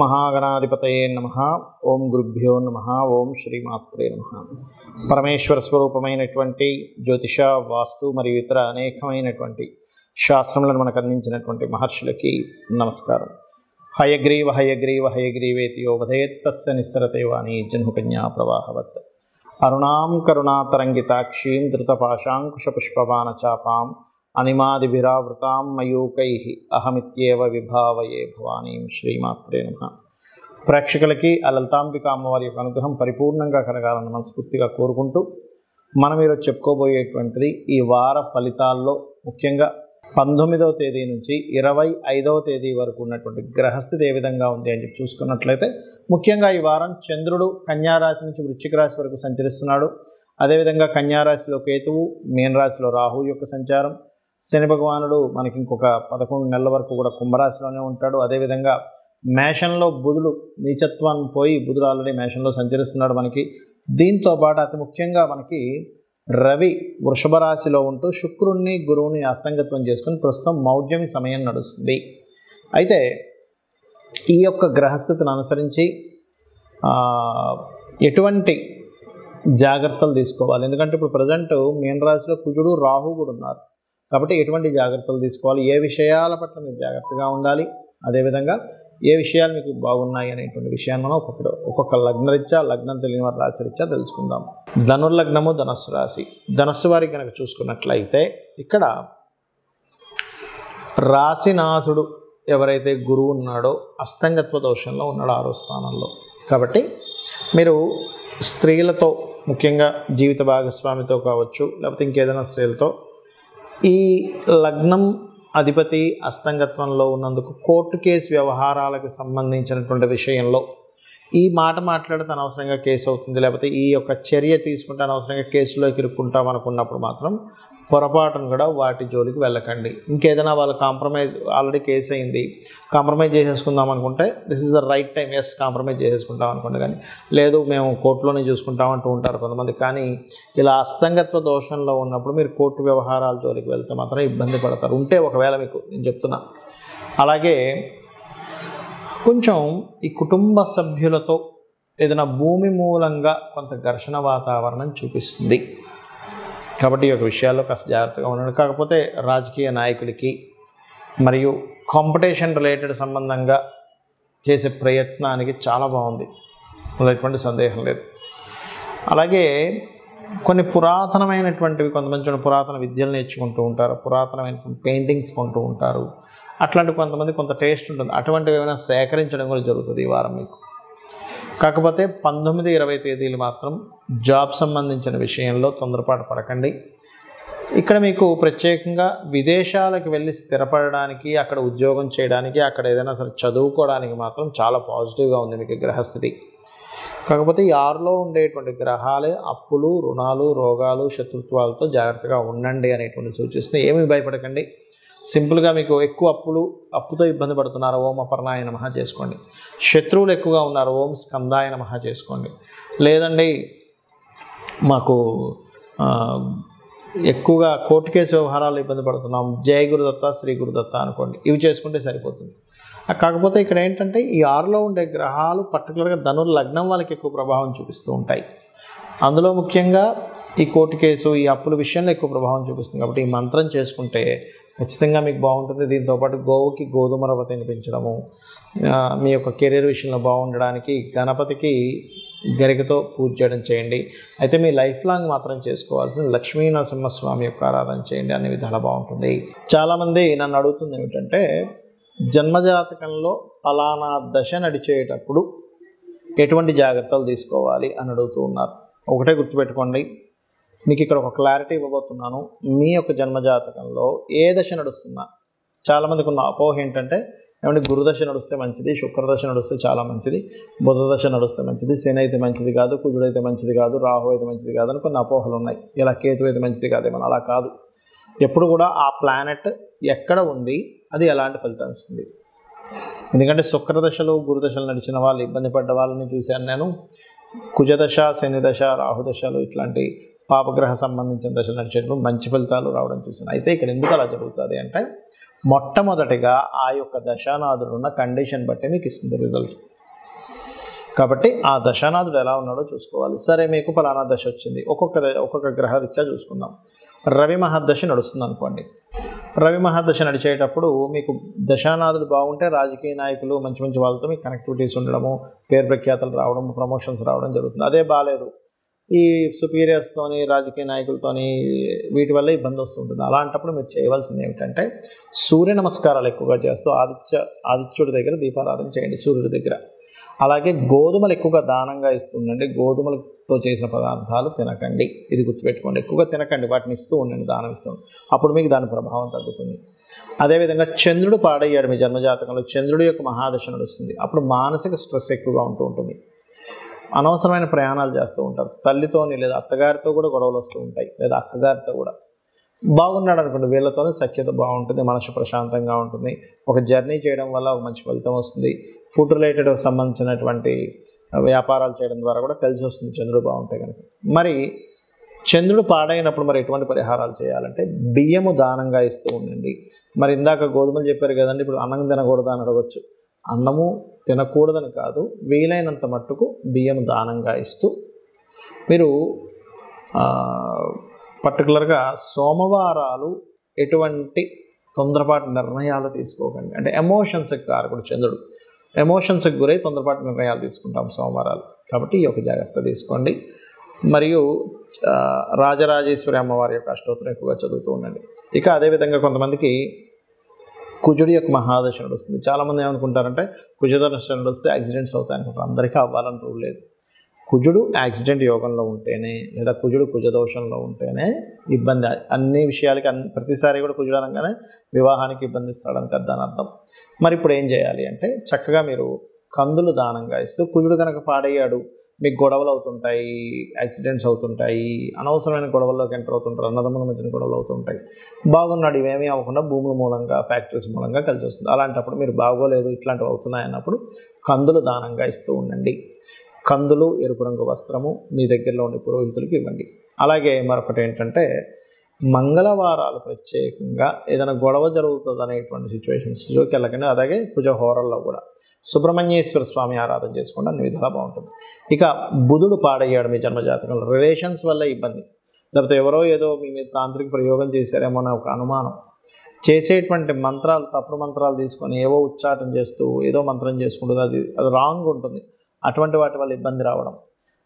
మహాగణాధిపతయే నమః. ఓం గురుభ్యో నమః. ఓం శ్రీమాత్రే నమః. పరమేశ్వర స్వరూపమైనటువంటి జ్యోతిష, వాస్తు మరియు ఇతర అనేకమైనటువంటి శాస్త్రములను మనకు అందించినటువంటి మహర్షులకి నమస్కారం. హయగ్రీవ హయగ్రీవ హయగ్రీవేతి యో వదేత్ తస్య నిస్సరతే వాణి జహ్నుకన్యా ప్రవాహవత్. అరుణాం కరుణాతరంగితాక్షీం ధృతపాశాంకుశపుష్పబాణచాపాం అనిమాదిభిరావృతాం మయూకైః అహమిత్యేవ విభావయే భవానీం. శ్రీమాత్రే నమః. ప్రేక్షకులకి ఆ లలితాంబిక అమ్మవారి యొక్క అనుగ్రహం పరిపూర్ణంగా కలగాలని మనస్ఫూర్తిగా కోరుకుంటూ మనం ఈరోజు చెప్పుకోబోయేటువంటిది ఈ వార ఫలితాల్లో ముఖ్యంగా 19వ తేదీ నుంచి 25వ తేదీ వరకు ఉన్నటువంటి గ్రహస్థితి ఏ విధంగా ఉంది అని చెప్పి చూసుకున్నట్లయితే, ముఖ్యంగా ఈ వారం చంద్రుడు కన్యారాశి నుంచి వృశ్చిక రాశి వరకు సంచరిస్తున్నాడు. అదేవిధంగా కన్యారాశిలో కేతువు, మీనరాశిలో రాహు యొక్క సంచారం, శని భగవానుడు మనకి ఇంకొక 11 నెలల వరకు కూడా కుంభరాశిలోనే ఉంటాడు. అదేవిధంగా మేషంలో బుధుడు నీచత్వాన్ని పోయి బుధుడు ఆల్రెడీ మేషంలో సంచరిస్తున్నాడు మనకి. దీంతో పాటు అతి ముఖ్యంగా మనకి రవి వృషభ రాశిలో ఉంటూ శుక్రుణ్ణి గురువుని అస్తంగత్వం చేసుకుని ప్రస్తుతం మౌఢ్యమి సమయం నడుస్తుంది. అయితే ఈ యొక్క గ్రహస్థితిని అనుసరించి ఎటువంటి జాగ్రత్తలు తీసుకోవాలి? ఎందుకంటే ఇప్పుడు ప్రజెంట్ మీనరాశిలో కుజుడు, రాహు కూడా ఉన్నారు. కాబట్టి ఎటువంటి జాగ్రత్తలు తీసుకోవాలి, ఏ విషయాల పట్ల మీరు జాగ్రత్తగా ఉండాలి, అదేవిధంగా ఏ విషయాలు మీకు బాగున్నాయి అనేటువంటి విషయాన్ని మనం ఒక్కొక్క లగ్నరీత్యా, లగ్నం తెలియని వారి రాశిరీత్యా తెలుసుకుందాం. ధనుర్లగ్నము ధనస్సు రాశి. ధనస్సు వారికి కనుక చూసుకున్నట్లయితే ఇక్కడ రాశినాథుడు ఎవరైతే గురువు ఉన్నాడో అస్తంగత్వ దోషంలో ఉన్నాడో 6వ స్థానంలో. కాబట్టి మీరు స్త్రీలతో, ముఖ్యంగా జీవిత భాగస్వామితో కావచ్చు, లేకపోతే ఇంకేదైనా స్త్రీలతో, ఈ లగ్నం అధిపతి అస్తంగత్వంలో ఉన్నందుకు కోర్టు కేసు వ్యవహారాలకు సంబంధించినటువంటి విషయంలో ఈ మాట మాట్లాడితే అనవసరంగా కేసు అవుతుంది, లేకపోతే ఈ యొక్క చర్య తీసుకుంటే అనవసరంగా కేసులోకి ఇరుక్కుంటాం అనుకున్నప్పుడు మాత్రం పొరపాటును కూడా వాటి జోలికి వెళ్ళకండి. ఇంకేదైనా వాళ్ళు కాంప్రమైజ్, ఆల్రెడీ కేసు అయింది, కాంప్రమైజ్ చేసేసుకుందాం అనుకుంటే this is the right time. Yes, compromise చేసేసుకుంటాం అనుకోండి, కానీ లేదు మేము కోర్టులోనే చూసుకుంటాం అంటూ ఉంటారు కొంతమంది. కానీ ఇలా అస్తంగత్వ దోషంలో ఉన్నప్పుడు మీరు కోర్టు వ్యవహారాల జోలికి వెళ్తే మాత్రం ఇబ్బంది పడతారు. ఉంటే ఒకవేళ మీకు నేను చెప్తున్నా. అలాగే కొంచెం ఈ కుటుంబ సభ్యులతో ఏదైనా భూమి మూలంగా కొంత ఘర్షణ వాతావరణం చూపిస్తుంది. కాబట్టి ఈ యొక్క విషయాల్లో కాస్త జాగ్రత్తగా ఉండండి. కాకపోతే రాజకీయ నాయకులకి మరియు కాంపిటీషన్ రిలేటెడ్ సంబంధంగా చేసే ప్రయత్నానికి చాలా బాగుంది, అందులో ఎటువంటి సందేహం లేదు. అలాగే కొన్ని పురాతనమైనటువంటివి, కొంతమంది పురాతన విద్యలు నేర్చుకుంటూ ఉంటారు, పురాతనమైనటువంటి పెయింటింగ్స్ కొంటూ ఉంటారు. అట్లాంటి కొంతమంది కొంత టేస్ట్ ఉంటుంది, అటువంటివి ఏమైనా సేకరించడం కూడా జరుగుతుంది ఈ వారం మీకు. కాకపోతే 19, 20 తేదీలు మాత్రం జాబ్ సంబంధించిన విషయంలో తొందరపాటు పడకండి. ఇక్కడ మీకు ప్రత్యేకంగా విదేశాలకు వెళ్ళి స్థిరపడడానికి, అక్కడ ఉద్యోగం చేయడానికి, అక్కడ ఏదైనా సరే చదువుకోవడానికి మాత్రం చాలా పాజిటివ్గా ఉంది మీకు గ్రహస్థితి. కాకపోతే ఈ 6లో ఉండేటువంటి గ్రహాలే అప్పులు, రుణాలు, రోగాలు, శత్రుత్వాలతో జాగ్రత్తగా ఉండండి అనేటువంటి సూచిస్తుంది. ఏమీ భయపడకండి. సింపుల్గా మీకు ఎక్కువ అప్పుతో ఇబ్బంది పడుతున్నారు, ఓం అపర్ణాయ నమః చేసుకోండి. శత్రువులు ఎక్కువగా ఉన్నారు, ఓం స్కందాయ నమః చేసుకోండి. లేదండి మాకు ఎక్కువగా కోర్టు కేసు వ్యవహారాలు ఇబ్బంది పడుతున్నాం, జయ గురుదత్త, శ్రీ గురుదత్త అనుకోండి. ఇవి చేసుకుంటే సరిపోతుంది. కాకపోతే ఇక్కడ ఏంటంటే ఈ 6లో ఉండే గ్రహాలు పర్టికులర్గా ధనుర్లగ్నం వాళ్ళకి ఎక్కువ ప్రభావం చూపిస్తూ ఉంటాయి. అందులో ముఖ్యంగా ఈ కోర్టు కేసు, ఈ అప్పుల విషయంలో ఎక్కువ ప్రభావం చూపిస్తుంది. కాబట్టి ఈ మంత్రం చేసుకుంటే ఖచ్చితంగా మీకు బాగుంటుంది. దీంతోపాటు గోవుకి గోధుమ రవ్వ తినిపించడము, మీ యొక్క కెరీర్ విషయంలో బాగుండడానికి గణపతికి గరికతో పూజ చేయడం చేయండి. అయితే మీ లైఫ్ లాంగ్ మాత్రం చేసుకోవాల్సింది లక్ష్మీ నరసింహస్వామి యొక్క ఆరాధన చేయండి, అన్ని విధాలా బాగుంటుంది. చాలామంది నన్ను అడుగుతుంది ఏమిటంటే, జన్మజాతకంలో ఫలానా దశ నడిచేటప్పుడు ఎటువంటి జాగ్రత్తలు తీసుకోవాలి అని అడుగుతూ ఉన్నారు. ఒకటే గుర్తుపెట్టుకోండి, మీకు ఇక్కడ ఒక క్లారిటీ ఇవ్వబోతున్నాను. మీ యొక్క జన్మజాతకంలో ఏ దశ నడుస్తున్నా, చాలామందికి ఉన్న అపోహ ఏంటంటే, ఏమంటే గురుదశ నడుస్తే మంచిది, శుక్రదశ నడుస్తే చాలా మంచిది, బుధ దశ నడుస్తే మంచిది, శని అయితే మంచిది కాదు, కుజుడైతే మంచిది కాదు, రాహు అయితే మంచిది కాదు అని కొన్ని అపోహలు ఉన్నాయి. ఇలా కేతు అయితే మంచిది కాదేమో, అలా కాదు. ఎప్పుడు కూడా ఆ ప్లానెట్ ఎక్కడ ఉంది, అది ఎలాంటి ఫలితం ఇస్తుంది. ఎందుకంటే శుక్రదశలు, గురుదశలు నడిచిన వాళ్ళు, ఇబ్బంది పడ్డ వాళ్ళని చూశాను నేను. కుజదశ, శని దశ, రాహుదశలు ఇట్లాంటి పాపగ్రహ సంబంధించిన దశ నడిచేటప్పుడు మంచి ఫలితాలు రావడం చూసాను. అయితే ఇక్కడ ఎందుకు అలా జరుగుతుంది అంటే మొట్టమొదటిగా ఆ యొక్క దశానాథుడు ఉన్న కండిషన్ బట్టి మీకు ఇస్తుంది రిజల్ట్. కాబట్టి ఆ దశానాథుడు ఎలా ఉన్నాడో చూసుకోవాలి. సరే, మీకు ఫలానా దశ వచ్చింది, ఒక్కొక్క గ్రహ రీత్యా చూసుకుందాం. రవి మహర్దశ నడుస్తుంది అనుకోండి. రవి మహర్దశ నడిచేటప్పుడు మీకు దశానాథుడు బాగుంటే రాజకీయ నాయకులు మంచి మంచి వాళ్ళతో మీకు కనెక్టివిటీస్ ఉండడము, పేరు ప్రఖ్యాతలు రావడం, ప్రమోషన్స్ రావడం జరుగుతుంది. అదే బాగాలేదు, ఈ సుపీరియర్స్తోని రాజకీయ నాయకులతోని వీటి వల్ల ఇబ్బంది వస్తుంటుంది. అలాంటప్పుడు మీరు చేయవలసింది ఏమిటంటే సూర్య నమస్కారాలు ఎక్కువగా చేస్తూ ఆదిత్యుడి దగ్గర దీపారాధన చేయండి, సూర్యుడి దగ్గర. అలాగే గోధుమలు ఎక్కువగా దానంగా ఇస్తుండండి. గోధుమలతో చేసిన పదార్థాలు తినకండి, ఇది గుర్తుపెట్టుకోండి. ఎక్కువగా తినకండి, వాటిని ఇస్తూ ఉండండి, దానం ఇస్తుంది. అప్పుడు మీకు దాని ప్రభావం తగ్గుతుంది. అదేవిధంగా చంద్రుడు పాడయ్యాడు మీ జన్మజాతకంలో, చంద్రుడి యొక్క మహాదశ నడుస్తుంది. అప్పుడు మానసిక స్ట్రెస్ ఎక్కువగా ఉంటూ ఉంటుంది. అనవసరమైన ప్రయాణాలు చేస్తూ ఉంటారు. తల్లితోని లేదా అత్తగారితో కూడా గొడవలు వస్తూ ఉంటాయి, లేదా అక్కగారితో కూడా. బాగున్నాడు అనుకోండి, వీళ్ళతోనే సఖ్యత బాగుంటుంది, మనసు ప్రశాంతంగా ఉంటుంది. ఒక జర్నీ చేయడం వల్ల ఒక మంచి ఫలితం వస్తుంది. ఫుడ్ రిలేటెడ్ సంబంధించినటువంటి వ్యాపారాలు చేయడం ద్వారా కూడా కలిసి వస్తుంది చంద్రుడు బాగుంటే కనుక. మరి చంద్రుడు పాడైనప్పుడు మరి ఎటువంటి పరిహారాలు చేయాలంటే బియ్యము దానంగా ఇస్తూ ఉండండి. మరి ఇందాక గోధుమలు చెప్పారు కదండి, ఇప్పుడు అన్నం తినకూడదు అని అడగవచ్చు. అన్నము తినకూడదని కాదు, వీలైనంత మట్టుకు బియ్యం దానంగా ఇస్తూ మీరు పర్టికులర్గా సోమవారాలు ఎటువంటి తొందరపాటు నిర్ణయాలు తీసుకోకండి. అంటే ఎమోషన్స్కి కారకుడు చంద్రుడు, ఎమోషన్స్కి గురై తొందరపాటు నిర్ణయాలు తీసుకుంటాం సోమవారాలు. కాబట్టి ఈ యొక్క జాగ్రత్త తీసుకోండి. మరియు రాజరాజేశ్వరి అమ్మవారి యొక్క అష్టోత్తరం ఎక్కువగా చదువుతూ ఉండండి. ఇక అదేవిధంగా కొంతమందికి కుజుడి యొక్క మహాదశ నడుస్తుంది. చాలామంది ఏమనుకుంటారంటే కుజదశ నడిస్తే యాక్సిడెంట్స్ అవుతాయి అనుకుంటారు. అందరికీ అవ్వాలని రూల్ లేదు. కుజుడు యాక్సిడెంట్ యోగంలో ఉంటేనే, లేదా కుజుడు కుజదోషంలో ఉంటేనే ఇబ్బంది. అన్ని విషయాలకి ప్రతిసారి కూడా కుజుడు అనగానే వివాహానికి ఇబ్బంది ఇస్తాడని దాని అర్థం. మరి ఇప్పుడు ఏం చేయాలి అంటే చక్కగా మీరు కందులు దానంగా ఇస్తూ, కుజుడు కనుక పాడయ్యాడు, మీకు గొడవలు అవుతుంటాయి, యాక్సిడెంట్స్ అవుతుంటాయి, అనవసరమైన గొడవల్లోకి ఎంటర్ అవుతుంటారు, అన్నదమ్ముల మధ్యన గొడవలు అవుతుంటాయి. బాగున్నాడు, ఇవేమీ అవ్వకుండా భూముల మూలంగా, ఫ్యాక్టరీస్ మూలంగా కలిసి వస్తుంది. అలాంటప్పుడు మీరు బాగోలేదు, ఇట్లాంటివి అవుతున్నాయి అన్నప్పుడు కందులు దానంగా ఇస్తూ ఉండండి. కందులు, ఎరుపు రంగు వస్త్రము మీ దగ్గరలో ఉండే పురోహితులకు ఇవ్వండి. అలాగే మరొకటి ఏంటంటే మంగళవారాలు ప్రత్యేకంగా ఏదైనా గొడవ జరుగుతుంది అనేటువంటి సిచ్యువేషన్స్లోకి వెళ్ళకండి. అలాగే కుజహోరల్లో కూడా సుబ్రహ్మణ్యేశ్వర స్వామి ఆరాధన చేసుకోండి, అన్ని విధాలా బాగుంటుంది. ఇక బుధుడు పాడయ్యాడు మీ జన్మజాతకంలో, రిలేషన్స్ వల్ల ఇబ్బంది, లేకపోతే ఎవరో ఏదో మీ మీద తాంత్రిక ప్రయోగం చేశారేమో అనే ఒక అనుమానం, చేసేటువంటి మంత్రాలు తప్పుడు మంత్రాలు తీసుకొని ఏవో ఉచ్చాటం చేస్తూ ఏదో మంత్రం చేసుకుంటుంది, అది రాంగ్ ఉంటుంది. అటువంటి వాటి వల్ల ఇబ్బంది రావడం.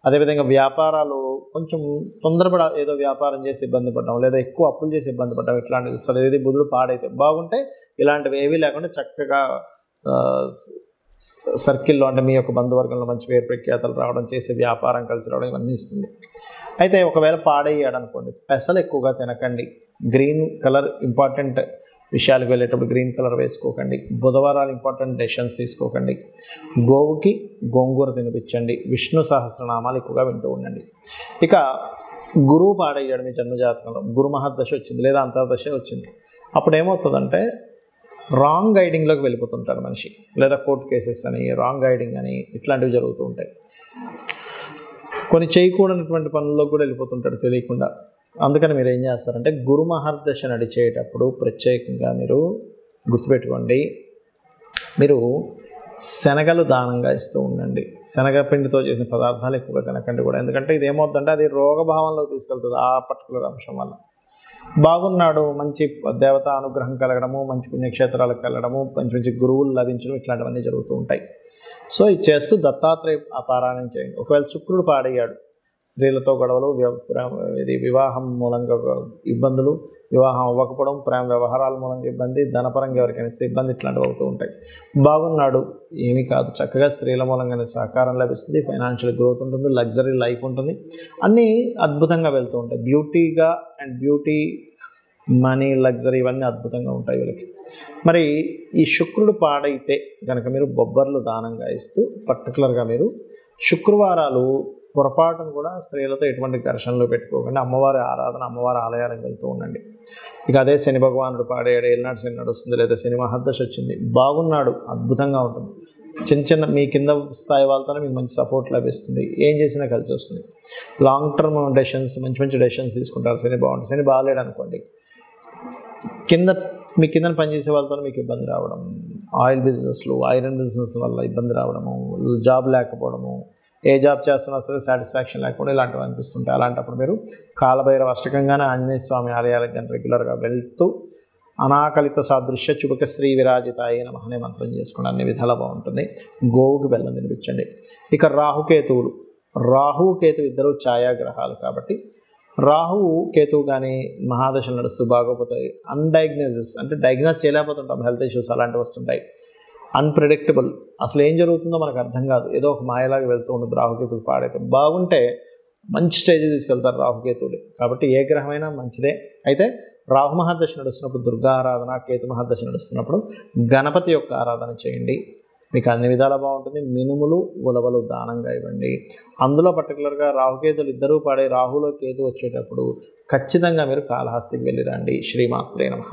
అదేవిధంగా వ్యాపారాలు కొంచెం తొందరపడ ఏదో వ్యాపారం చేసి ఇబ్బంది పడడం, లేదా ఎక్కువ అప్పులు చేసి ఇబ్బంది పడడం, ఇట్లాంటిది అసలు ఏది బుధుడు పాడైతే బాగుంటే ఇలాంటివి ఏవీ లేకుండా చక్కగా సర్కిల్లో, అంటే మీ యొక్క బంధువర్గంలో మంచి పేరు ప్రఖ్యాతలు రావడం, చేసే వ్యాపారం కలిసి రావడం, ఇవన్నీ ఇస్తుంది. అయితే ఒకవేళ పాడయ్యాడు అనుకోండి, పెసలు ఎక్కువగా తినకండి. గ్రీన్ కలర్ ఇంపార్టెంట్ విషయాలకు వెళ్ళేటప్పుడు గ్రీన్ కలర్ వేసుకోకండి. బుధవారాలు ఇంపార్టెంట్ డెసిషన్స్ తీసుకోకండి. గోవుకి గోంగూర తినిపించండి. విష్ణు సహస్రనామాలు ఎక్కువగా వింటూ ఉండండి. ఇక గురువు పాడయ్యాడు మీ జన్మజాతకంలో, గురు మహర్దశ వచ్చింది లేదా అంతర్దశ వచ్చింది. అప్పుడు ఏమవుతుందంటే రాంగ్ గైడింగ్లోకి వెళ్ళిపోతుంటాడు మనిషి, లేదా కోర్టు కేసెస్ అని, రాంగ్ గైడింగ్ అని, ఇట్లాంటివి జరుగుతూ ఉంటాయి. కొన్ని చేయకూడనటువంటి పనుల్లోకి కూడా వెళ్ళిపోతుంటాడు తెలియకుండా. అందుకని మీరు ఏం చేస్తారంటే గురు మహర్దశ నడిచేటప్పుడు ప్రత్యేకంగా మీరు గుర్తుపెట్టుకోండి, మీరు శనగలు దానంగా ఇస్తూ ఉండండి. శనగపిండితో చేసిన పదార్థాలు ఎక్కువగా తినకండి కూడా, ఎందుకంటే ఇది ఏమవుతుందంటే అది రోగభావంలో తీసుకెళ్తుంది ఆ పర్టికులర్ అంశం వల్ల. బాగున్నాడు, మంచి దేవతా అనుగ్రహం కలగడము, మంచి పుణ్యక్షేత్రాలకు వెళ్ళడము, మంచి మంచి గురువులు లభించడం, ఇట్లాంటివన్నీ జరుగుతూ ఉంటాయి. సో ఇది చేస్తూ దత్తాత్రేయ పారాయణం చేయండి. ఒకవేళ శుక్రుడు పాడయ్యాడు, స్త్రీలతో గొడవలు, ఇది వివాహం మూలంగా ఇబ్బందులు, వివాహం అవ్వకపోవడం, ప్రేమ వ్యవహారాల మూలంగా ఇబ్బంది, ధనపరంగా ఎవరికైనా ఇస్తే ఇబ్బంది, ఇట్లాంటివి అవుతూ ఉంటాయి. బాగున్నాడు, ఏమీ కాదు, చక్కగా స్త్రీల మూలంగానే సహకారం లభిస్తుంది, ఫైనాన్షియల్ గ్రోత్ ఉంటుంది, లగ్జరీ లైఫ్ ఉంటుంది, అన్నీ అద్భుతంగా వెళ్తూ ఉంటాయి. బ్యూటీగా అండ్ బ్యూటీ, మనీ, లగ్జరీ ఇవన్నీ అద్భుతంగా ఉంటాయి వీళ్ళకి. మరి ఈ శుక్రుడు పాడైతే కనుక మీరు బొబ్బర్లు దానంగా ఇస్తూ, పర్టికులర్గా మీరు శుక్రవారాలు పొరపాటును కూడా స్త్రీలతో ఎటువంటి ఘర్షణలో పెట్టుకోకండి. అమ్మవారి ఆరాధన, అమ్మవారి ఆలయాలకు వెళ్తూ ఉండండి. ఇక అదే శని భగవానుడు పాడేడు, ఏళ్ళనాడు శని నడుస్తుంది, లేదా శని మహర్దశ వచ్చింది, బాగున్నాడు, అద్భుతంగా ఉంటుంది, చిన్న చిన్న మీ కింద స్థాయి వాళ్ళతోనే మీకు మంచి సపోర్ట్ లభిస్తుంది. ఏం చేసినా కలిసి వస్తుంది. లాంగ్ టర్మ్ డెసిషన్స్, మంచి మంచి డెసిషన్స్ తీసుకుంటారు. శని బాగుంటుంది. శని బాగాలేడు అనుకోండి, మీ కింద పనిచేసే వాళ్ళతో మీకు ఇబ్బంది రావడం, ఆయిల్ బిజినెస్లు, ఐరన్ బిజినెస్ వల్ల ఇబ్బంది రావడము, జాబ్ లేకపోవడము, ఏ జాబ్ చేస్తున్నా సరే సాటిస్ఫాక్షన్ లేకుండా ఇలాంటివి అనిపిస్తుంటాయి. అలాంటప్పుడు మీరు కాలభైరవ అష్టకంగానే ఆంజనేయ స్వామి ఆలయాలకు కానీ రెగ్యులర్గా వెళ్తూ అనాకలిత సాదృశ్య చుబక శ్రీ విరాజితాయ నమః అనే మంత్రం చేసుకోండి. అన్ని విధాలా బాగుంటుంది. గోవుకి బెల్లం తినిపించండి. ఇక రాహుకేతువులు, రాహుకేతు ఇద్దరు ఛాయాగ్రహాలు కాబట్టి రాహువు కేతువు కానీ మహాదశలు నడుస్తూ బాగోపోతాయి. అన్డయాగ్నోసిస్ అంటే డయాగ్నోస్ చేయలేకపోతుంటాం, హెల్త్ ఇష్యూస్ అలాంటివి వస్తుంటాయి. అన్ప్రెడిక్టబుల్, అసలు ఏం జరుగుతుందో మనకు అర్థం కాదు, ఏదో ఒక మాయలాగా వెళ్తూ ఉంటుంది. రాహుకేతువులు పాడైతే బాగుంటే మంచి స్టేజ్ తీసుకెళ్తారు రాహుకేతువులు. కాబట్టి ఏ గ్రహమైనా మంచిదే. అయితే రాహు మహాదశ నడుస్తున్నప్పుడు దుర్గా ఆరాధన, కేతు మహాదశ నడుస్తున్నప్పుడు గణపతి యొక్క ఆరాధన చేయండి. మీకు అన్ని విధాలా బాగుంటుంది. మినుములు, ఉలవలు దానంగా ఇవ్వండి. అందులో పర్టికులర్గా రాహుకేతులు ఇద్దరూ పాడే రాహులో కేతు వచ్చేటప్పుడు ఖచ్చితంగా మీరు కాళహస్తికి వెళ్ళి రండి. శ్రీమాత్రే నమః.